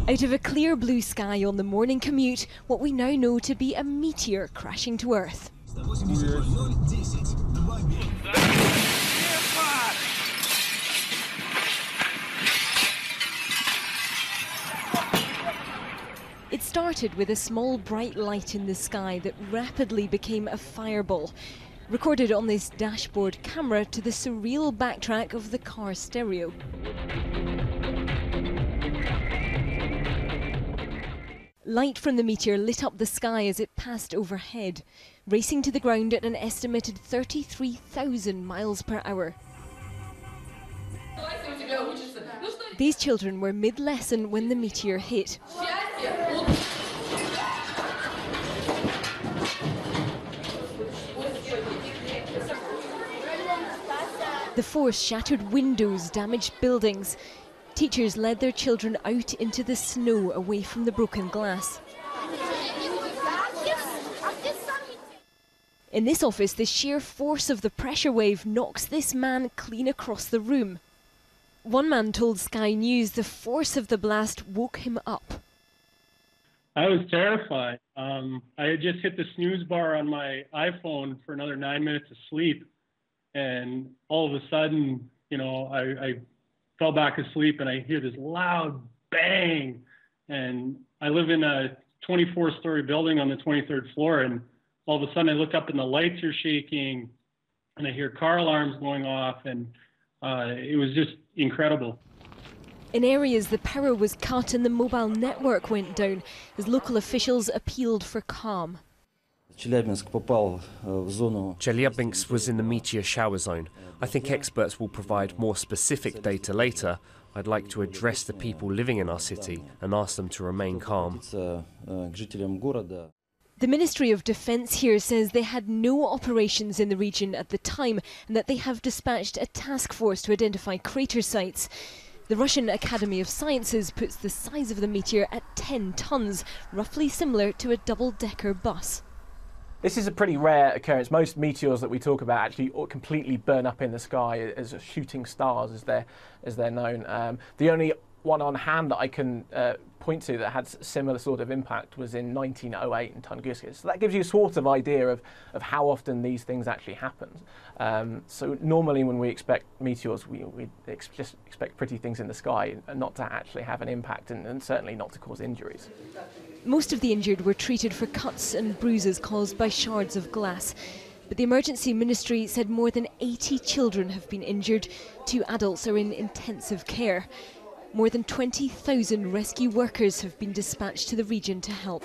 Out of a clear blue sky on the morning commute, what we now know to be a meteor crashing to Earth. It started with a small bright light in the sky that rapidly became a fireball, recorded on this dashboard camera to the surreal backtrack of the car stereo. Light from the meteor lit up the sky as it passed overhead, racing to the ground at an estimated 33,000 miles per hour. These children were mid-lesson when the meteor hit. The force shattered windows, damaged buildings. Teachers led their children out into the snow away from the broken glass. In this office, the sheer force of the pressure wave knocks this man clean across the room. One man told Sky News the force of the blast woke him up. I was terrified. I had just hit the snooze bar on my iPhone for another 9 minutes of sleep. And all of a sudden, I fell back asleep and I hear this loud bang. And I live in a 24-story building on the 23rd floor. And all of a sudden I look up and the lights are shaking and I hear car alarms going off. And it was just incredible. In areas, the power was cut and the mobile network went down as local officials appealed for calm. Chelyabinsk was in the meteor shower zone. I think experts will provide more specific data later. I'd like to address the people living in our city and ask them to remain calm. The Ministry of Defence here says they had no operations in the region at the time and that they have dispatched a task force to identify crater sites. The Russian Academy of Sciences puts the size of the meteor at 10 tons, roughly similar to a double-decker bus. This is a pretty rare occurrence. Most meteors that we talk about actually completely burn up in the sky as shooting stars, as they're known. The only one on hand that I can point to that had similar sort of impact was in 1908 in Tunguska. So that gives you a sort of idea of how often these things actually happen. So normally when we expect meteors, we just expect pretty things in the sky and not to actually have an impact and certainly not to cause injuries. Most of the injured were treated for cuts and bruises caused by shards of glass. But the emergency ministry said more than 80 children have been injured. 2 adults are in intensive care. More than 20,000 rescue workers have been dispatched to the region to help.